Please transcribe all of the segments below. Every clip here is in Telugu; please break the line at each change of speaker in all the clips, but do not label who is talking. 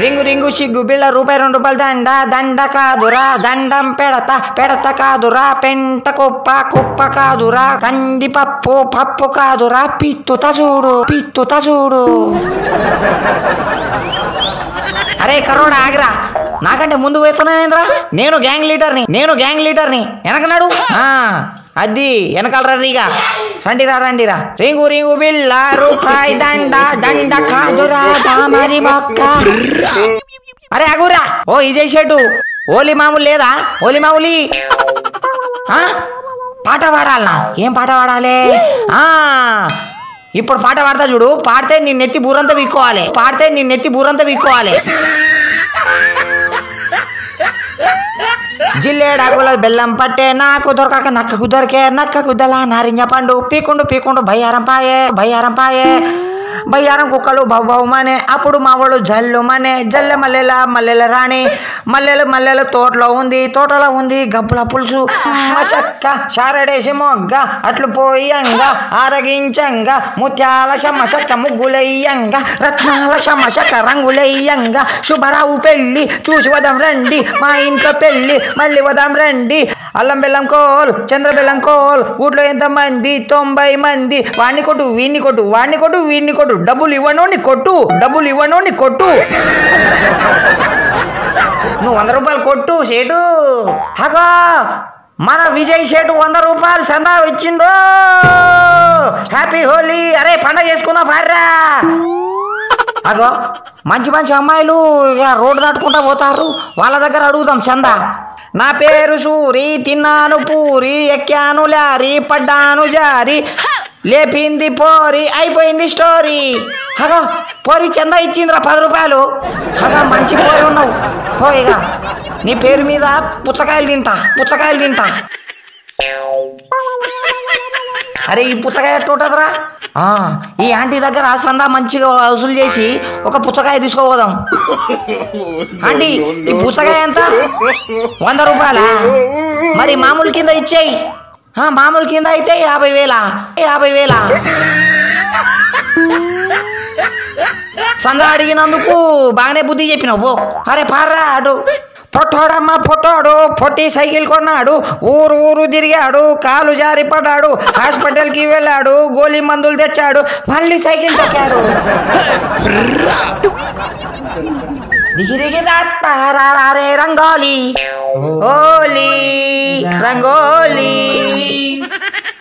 రింగు రింగు సిగ్గు బిళ్ళ రూపాయి 2 రూపాయలు దండ దండ కాదురా దండం పెడత కాదురా పెంట కుప్ప కాదురా కంది పప్పు కాదురా పిత్తుత చూడు అరే కరోడా ఆగిరా నాకంటే ముందు పోతున్నావేంద్రా నేను గ్యాంగ్ లీడర్ని వెనకన్నాడు అది వెనకాల రీగా రండిరా రింగు బిళ్ళ రూపాయి దండ కాదురా మరి మొక్క అరే అగురా ఓ ఇజయ్ షెట్టు ఓలి మామూలు లేదా పాట పాడాలనా ఏం పాట పాడాలి ఇప్పుడు పాట పాడతా చూడు పాడితే నీ నెత్తి బూరంతా వీక్కోవాలి జిల్లేడాకుల బెల్లం పట్టే నాకు దొరకక నక్కకు దొరికే నక్కకు దళ నారింజ పండు పీకుండు బయ్యారం పాయే బయ్యారం కుక్కలు బౌమనే అప్పుడు మావాడు జల్లె మల్లెల రాణి మల్లెల తోటలో ఉంది గబ్బుల పులుసు మసక్క షారడేసి మొగ్గ అట్లు పోయంగా ఆరగించంగా ముత్యాల శమశక్క ముగ్గులయ్యంగా రత్నాల శమశక్క రంగులయ్యంగా శుభరావు పెళ్లి చూసి వదాం రండి మా ఇంట్లో పెళ్లి మళ్ళీ వదాం రండి అల్లం బెల్లం కోల్ చంద్ర బెల్లం కోల్ ఊట్లో ఎంతమంది 90 మంది వాణ్ణి కొట్టు వీణ్ణి కొట్టు డబ్బులు ఇవ్వనోని కొట్టు నువ్వు 100 రూపాయలు కొట్టు సేటు హగా మన విజయ్ సేటు 100 రూపాయలు సందా ఇచ్చిండ్రు హ్యాపీ హోలీ అరే పండగ చేసుకుందాం పార్రా అగో మంచి అమ్మాయిలు ఇక రోడ్డు దాటుకుంటా పోతారు వాళ్ళ దగ్గర అడుగుదాం చందా నా పేరు సూరి తిన్నాను పూరి ఎక్కాను లారీ పడ్డాను జారి లేపింది పోరి అయిపోయింది స్టోరీ హగా పోరి చందా ఇచ్చిందిరా 10 రూపాయలు హగా మంచి పోరి ఉన్నావు పోయిగా నీ పేరు మీద పుచ్చకాయలు తింటా అరే ఈ పుచ్చకాయ ఎట్టుంటదిరా ఈ ఆంటీ దగ్గర సందా మంచిగా వసూలు చేసి ఒక పుచ్చకాయ తీసుకోపోదాం ఆంటీ ఈ పుచ్చకాయ ఎంత 100 రూపాయలా మరి మామూలు కింద ఇచ్చేయి మామూలు కింద అయితే 50,000 సందా అడిగినందుకు బాగానే బుద్ధి చెప్పినావు అరే పార్రా అటు పొట్టోడు పొట్టి సైకిల్ కొన్నాడు ఊరు తిరిగాడు కాలు జారి పడ్డాడు హాస్పిటల్కి వెళ్ళాడు గోళీ మందులు తెచ్చాడు మళ్ళీ సైకిల్ తొక్కాడు దిగి రే రంగోలీ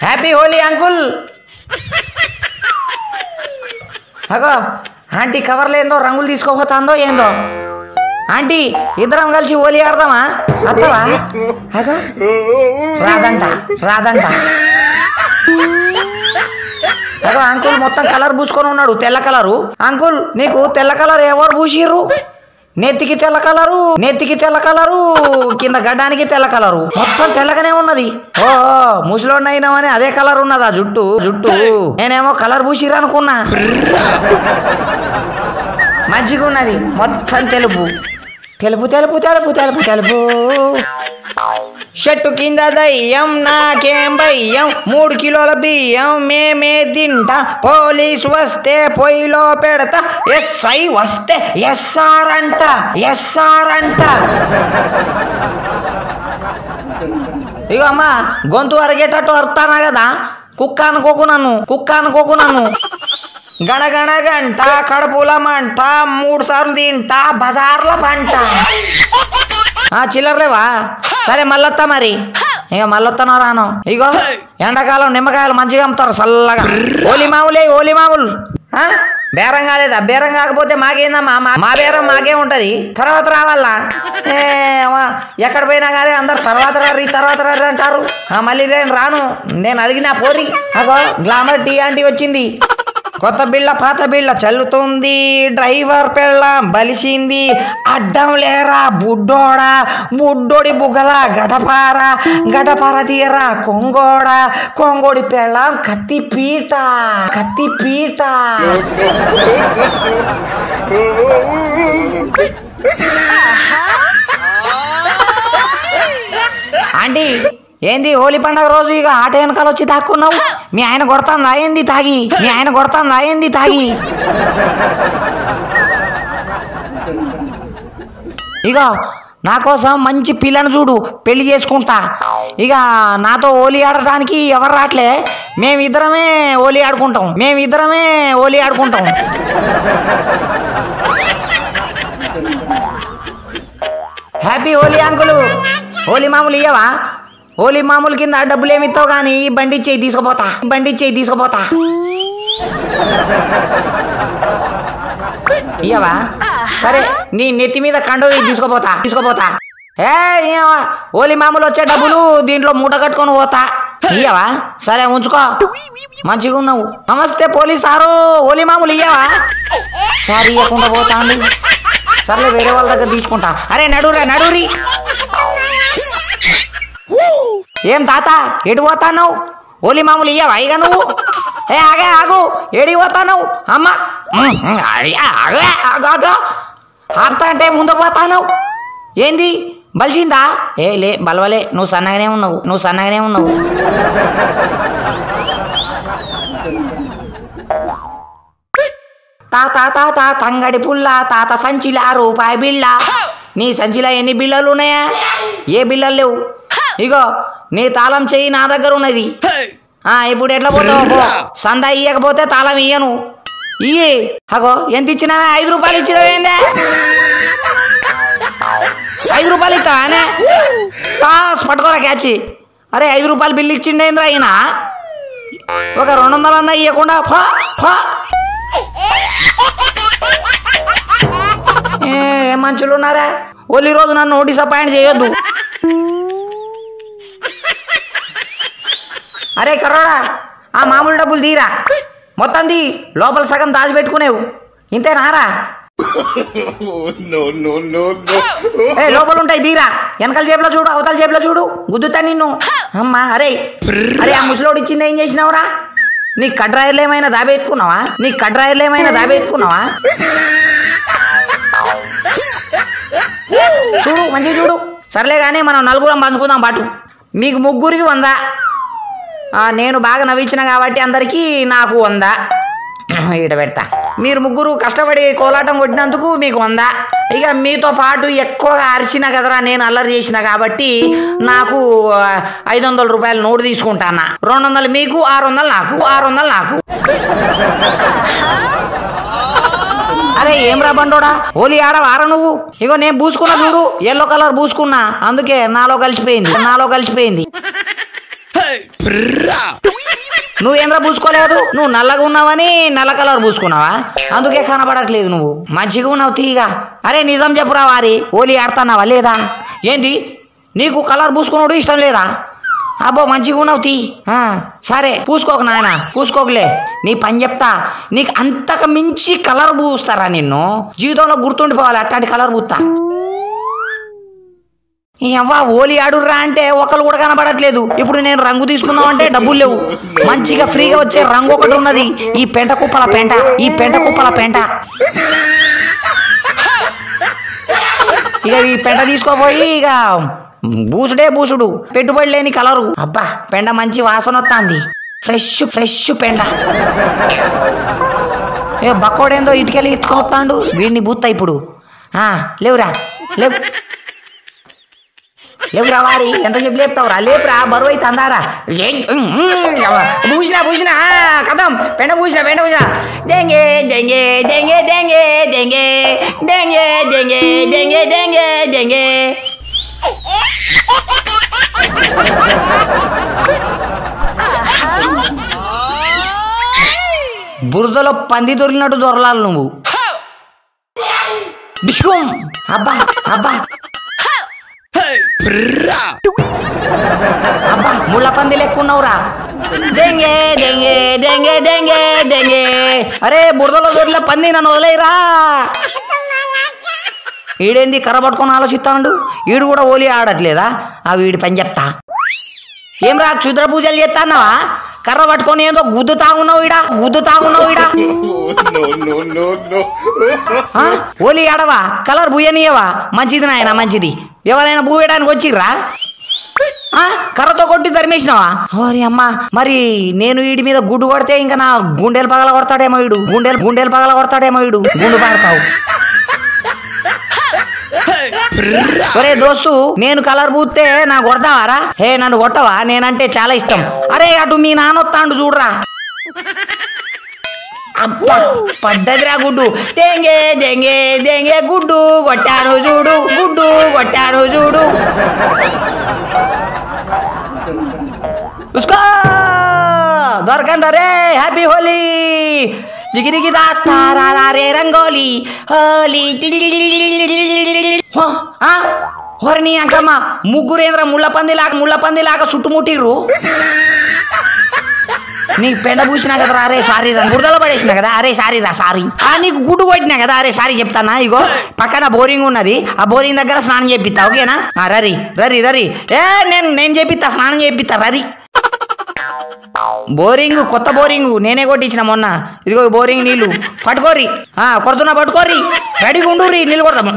హ్యాపీ హోలీ అంకుల్ అగో ఆంటీ కవర్లో ఏందో రంగులు తీసుకోపోతాందో ఏందో ఆంటీ ఇద్దరం కలిసి హోలీ ఆడదామా అత్తవా అగో రాదంట అగో అంకుల్ మొత్తం కలర్ పూసుకొని ఉన్నాడు తెల్ల కలరు అంకుల్ నీకు తెల్ల కలర్ ఎవరు పూసిర్రు నెత్తికి తెల్ల కలరు కింద గడ్డానికి తెల్ల కలరు మొత్తం తెల్లగానే ఉన్నది ఓ ముసలోడిని అయినామని అదే కలర్ ఉన్నదా జుట్టు నేనేమో కలర్ పూసిర్రు అనుకున్నా మంచిగా ఉన్నది మొత్తం తెలుపు చెట్టు కింద దయ్యం నాకేం భయ్యం 3 కిలోల బియ్యం మేమే తింటా పోలీసు వస్తే పొయ్యిలో పెడతా ఎస్ఐ వస్తే ఎస్ఆర్ అంట ఇక అమ్మా గొంతు అరిగేటట్టు అరుతానా కదా కుక్క అనుకోకు నన్ను గణగణ గంట కడుపుల మంట 3 సార్లు తింటా బజార్ల పంట చిల్లర్లేవా సరే మళ్ళొత్తా మరి ఇక మళ్ళొత్తానో రాను ఇగో ఎండాకాలం నిమ్మకాయలు మంచిగా అమ్ముతారు చల్లగా ఓలి మామూలు బేరం కాలేదా బేరం కాకపోతే మాకేందమ్మా మా బేరం మాకే ఉంటది తర్వాత రావాలా ఎక్కడ పోయినా కానీ అందరు తర్వాత రారి అంటారు మళ్ళీ నేను రాను నేను అడిగినా పోరి అగో గ్లామర్ టీ ఆంటీ వచ్చింది కొత్త బిళ్ళ పాత బిళ్ళ చల్లుతుంది డ్రైవర్ పెళ్ళాం బలిసింది అడ్డం లేరా బుడ్డోడి బుగ్గల గడపార తీరా కొంగోడి పెళ్ళాం కత్తి పీట ఆంటీ ఏంది హోలీ పండుగ రోజు ఇక ఆట వెనకాల వచ్చి దాక్కున్నావు మీ ఆయన కొడతాను తాగి ఇక నా కోసం మంచి పిల్లను చూడు, పెళ్లి చేసుకుంటా. ఇక నాతో హోలీ ఆడటానికి ఎవరు రాట్లే, మేమిద్దరమే హోలీ ఆడుకుంటాం. Happy Holi uncle. హోలీ మామూలు ఇయ్యవా? హోలీ మామూలు కింద డబ్బులు ఏమిస్తావు కానీ ఈ బండి ఇచ్చేయి తీసుకుపోతా. ఇయ్యవా? సరే నీ నెత్తి మీద కండు తీసుకుపోతా. హోలీ మామూలు వచ్చే డబ్బులు దీంట్లో మూట కట్టుకొని పోతా. ఇయ్యవా? సరే ఉంచుకో, మంచిగా ఉన్నావు. నమస్తే పోలీస్ సారు, హోలీ మామూలు ఇయ్యవా? సార్ ఇవ్వకుండా పోతా అండి. సర్లే వేరే వాళ్ళ దగ్గర తీసుకుంటా. అరే నడురి. ఏం తాత ఎటు పోతావు? హోలీ మామూలు ఇయ్యవా ఇక నువ్వు? ఆగు, ఏడికి పోతావు? అమ్మ ఆపుతా అంటే ముందుకు పోతావు. ఏంది బలిసిందా? లే బలవలే, నువ్వు సన్నగానే ఉన్నావు. తాత తంగడి పుల్ల, తాత సంచిలా రూపాయి బిళ్ళ. నీ సంచిలా ఎన్ని బిళ్ళలు ఉన్నాయా? ఏ బిళ్ళలు లేవు. ఇగో నీ తాళం చెయ్యి నా దగ్గర ఉన్నది. ఇప్పుడు ఎట్లా పోతావు? సందా ఇయ్యకపోతే తాళం ఇయ్యను. ఇయ్యి. అగో ఎంత ఇచ్చినా? 5 రూపాయలు ఇచ్చినవేందే? 5 రూపాయలు ఇస్తావానే? పట్టుకోరా క్యాచ్. అరే 5 రూపాయలు బిల్లు ఇచ్చిండేంద్రా అయినా? ఒక 200 అన్నా ఇవ్వకుండా ఏ మనుషులు ఉన్నారా? హోలీ రోజు నన్ను డిసప్పాయింట్ చేయొద్దు. అరే కర్రోడా, ఆ మామూలు డబ్బులు తీరా, మొత్తం తీ. లోపల సగం దాచిపెట్టుకునేవు, ఇంతేనారా? లోపల ఉంటాయి తీరా. వెనకాల జేబులో చూడు, అవతల జేబులో చూడు, గుద్దుతా నిన్ను. అమ్మా అరే ఆ ముసలోడు ఇచ్చింది ఏం చేసినావురా? నీ కడ్రాయర్లు ఏమైనా దాబెట్టుకున్నావా? చూడు మంచిగా చూడు. సర్లే కానీ మనం నలుగురం పంచుకుందాం పాటు. మీకు ముగ్గురికి 100. నేను బాగా నవ్వించిన కాబట్టి అందరికీ నాకు 100 ఈడ పెడతా. మీరు ముగ్గురు కష్టపడి కోలాటం కొట్టినందుకు మీకు 100. ఇక మీతో పాటు ఎక్కువగా అరిచిన కదరా, నేను అల్లరి చేసిన కాబట్టి నాకు 500 రూపాయల నోటు తీసుకుంటానా. 200 మీకు, 600 నాకు. అరే ఏమ్రా బండోడా, హోలీ ఆడవారా నువ్వు? ఇగో నేను పూసుకున్నా చూడు, ఎల్లో కలర్ పూసుకున్నా, అందుకే నాలో కలిసిపోయింది. నువ్వేంద్రా పూసుకోలేదు? నువ్వు నల్లగా ఉన్నావని నల్ల కలర్ పూసుకున్నావా? అందుకే కనబడట్లేదు నువ్వు. మంచిగా ఉన్నావు తీగా. అరే నిజం చెప్పురా వారి, హోలీ ఆడుతున్నావా లేదా? ఏంది నీకు కలర్ పూసుకున్నాడు ఇష్టం లేదా? అబ్బో మంచిగా ఉన్నావు తీ. సరే పూసుకోకు నాయన, పూసుకోకలే. నీ పని చెప్తా, నీకు అంతకు మించి కలర్ పూస్తారా నిన్ను? జీవితంలో గుర్తుండిపోవాలి అట్లాంటి కలర్ పూస్తా. అవ్వా హోలీ ఆడుర్రా అంటే ఒకరు కూడా కనబడట్లేదు. ఇప్పుడు నేను రంగు తీసుకుందాం అంటే డబ్బులు లేవు. మంచిగా ఫ్రీగా వచ్చే రంగు ఒకటి ఉన్నది, ఈ పెంట కుప్పల పెంట. ఇక ఈ పెంట తీసుకోపోయి ఇక బూసుడు, పెట్టుబడి లేని కలరు. అబ్బా పెండ మంచి వాసన వస్తుంది, ఫ్రెష్ పెండ. బక్కోడేందో ఇటుకెళ్ళి ఎత్తుకొస్తాడు, వీడిని బూత్తా ఇప్పుడు. లేవురా వారి, ఎంతసేపు లేపుతావురా? లేపురా, బరువు అయితే అందారా. పూసినా కదం పెండ పూసినా. దెంగే బురదలో పంది దొరికినట్టు దొరలాలి నువ్వు. డిస్కూమ్. అబ్బా ముళ్ళ పంది లెక్కున్నావురా. దెంగే. అరే బురదలో దొరికిన పంది నన్ను వదిలేరా. ఈడేంది కర్ర పట్టుకొని ఆలోచిస్తాడు, ఈడు కూడా హోలీ ఆడట్లేదా? వీడి పని చెప్తా. ఏమ్రా క్షుద్ర పూజలు చేస్తాన్నావా? కర్ర పట్టుకొని ఏదో గుద్దుతా ఉన్నావు ఈడ. హోలీ ఆడవా? కలర్ బూయనియవా? మంచిది నాయన మంచిది. ఎవరైనా బూయడానికి వచ్చిర్రా? కర్రతో కొట్టి ధర్మేసినావా? ఓరి అమ్మా, మరి నేను వీడి మీద గుడ్డు కొడితే ఇంకా నా గుండెలు పగల కొడతాడేమో వీడు. గుండెలు పగల కొడతాడేమో వీడు. గుండు పాడతావు. ఒరే దోస్తు, నేను కలర్ పూస్తే నా కొడతావారా? హే నన్ను కొట్టవా? నేనంటే చాలా ఇష్టం. అరే అటు మీ నాన్నొత్తాండు చూడరా. అబ్బా పడ్డదిరా గుడ్డు. దెంగే దెంగే దెంగే గుడ్డు కొట్టాను చూడు, గుడ్డు కొట్టాను చూడు. ఉస్కో దొరకండి రే. హ్యాపీ హోలీ. దిగిదిగి దాస్తారా రే రంగోలీ హోలీ. హోరని అంకమ్మ ముగ్గురేంద్ర ముళ్ళ పందిలాగా చుట్టుముట్టిర్రు. నీకు పెండ పూసినా కదా అరే సారీ రా. బురదలో పడేసినా కదా అరే సారీ రా సారీ. నీకు గుడ్డు కొట్టినా కదా అరే సారీ చెప్తానా. ఇగో పక్కన బోరింగ్ ఉన్నది, ఆ బోరింగ్ దగ్గర స్నానం చేపిస్తా ఓకేనా? రరి రరి రరి. నేను చేపిస్తా, స్నానం చేపిస్తా రరి. బోరింగ్ కొత్త బోరింగ్ నేనే కొట్టించిన మొన్న. ఇదిగో బోరింగ్ నీళ్లు పట్టుకోరి. కొడుతున్నా పట్టుకోరి. రెడీగా ఉండుర్రి, నీళ్ళు కొడతాము.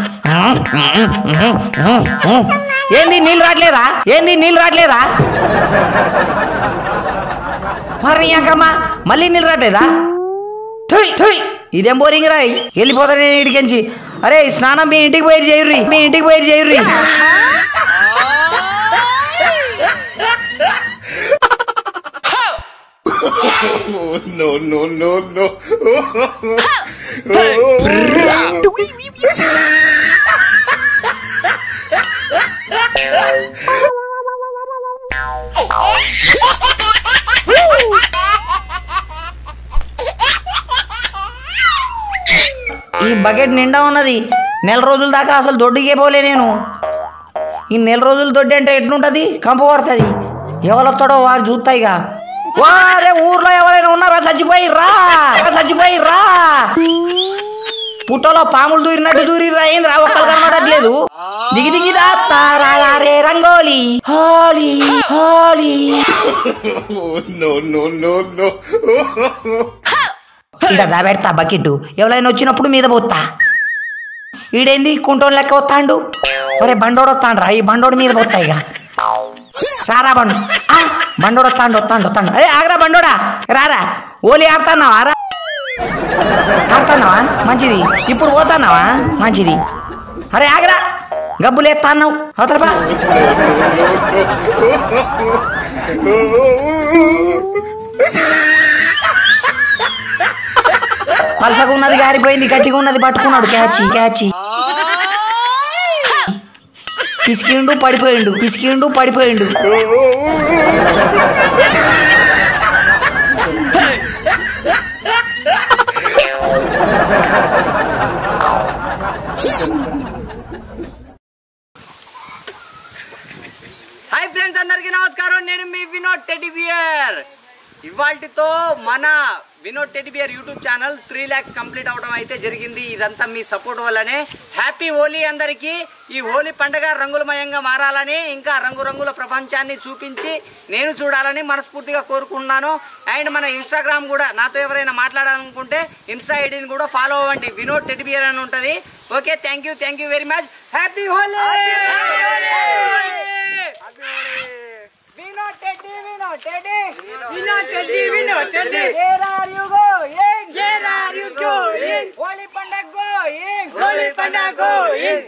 ఏంది నీళ్ళు రావట్లేదా? మరి అంకమ్మా మళ్ళీ నీళ్ళు రావట్లేదా? ఇదేం బోరింగ్ రాయి. వెళ్ళిపోతా నేను ఇంటికించి. అరే స్నానం మీ ఇంటికి పోయి చేయుర్రి.
No.
ఈ బకెట్ నిండా ఉన్నది. నెల రోజుల దాకా అసలు దొడ్డికే పోలే నేను. ఈ నెల రోజులు దొడ్డి అంటే ఎట్లుంటది? కంపు పడుతుంది. ఎవరొస్తాడో వారు చూస్తాయిగా. వారే ఊర్లో ఎవరైనా ఉన్నారా? చచ్చిపోయిర్రా. పుట్టలో పాములు దూరిరా. ఏంద్రా ఒక్కరు కనబడట్లేదు. దిగి దాస్తారా రే రంగోలీ హోలీ. ఇక్కడ దాబెడతా బకెట్. ఎవరైనా వచ్చినప్పుడు మీద పోతా. ఈడేంది కుంటోన్ లెక్క వస్తాండు. ఒరే బండోడు వస్తాండ్రా. ఈ బండోడు మీద పోతా. ఇక రారా బండోడు వస్తాండు. అరే ఆగరా బండోడా, రారా. ఓలీ ఆడుతున్నావా? మంచిది. ఇప్పుడు పోతున్నావా? మంచిది. అరే ఆగరా, గబ్బులు ఎత్తా అన్నావు అవతలపా. పలసగా ఉన్నది గారిపోయింది, గట్టిగా ఉన్నది పట్టుకున్నాడు. క్యాచి పిసికిండు పడిపోయిండు.
హాయ్ ఫ్రెండ్స్, అందరికీ నమస్కారం. నేను మీ వినోద్ టెడ్డీ బియర్. ఇవాల్టితో మన Vinod teddy bear YouTube channel 3 lakhs complete అవడం అయితే జరిగింది. ఇదంతా మీ సపోర్ట్ వల్లనే. హ్యాపీ హోలీ అందరికీ. ఈ హోలీ పండుగ రంగులమయంగా మారాలని, ఇంకా రంగురంగుల ప్రపంచాన్ని చూపించి నేను చూడాలని మనస్ఫూర్తిగా కోరుకుంటున్నాను. అండ్ మన ఇన్స్టాగ్రామ్ కూడా, నాతో ఎవరైనా మాట్లాడాలనుకుంటే ఇన్స్టా ఐడిని కూడా ఫాలో అవ్వండి. వినోద్ టెడ్డీ బియర్ అని ఉంటుంది. Okay, thank you very much. Happy Holi. Vinod Teddy. Where are you going? Holi Pandag going.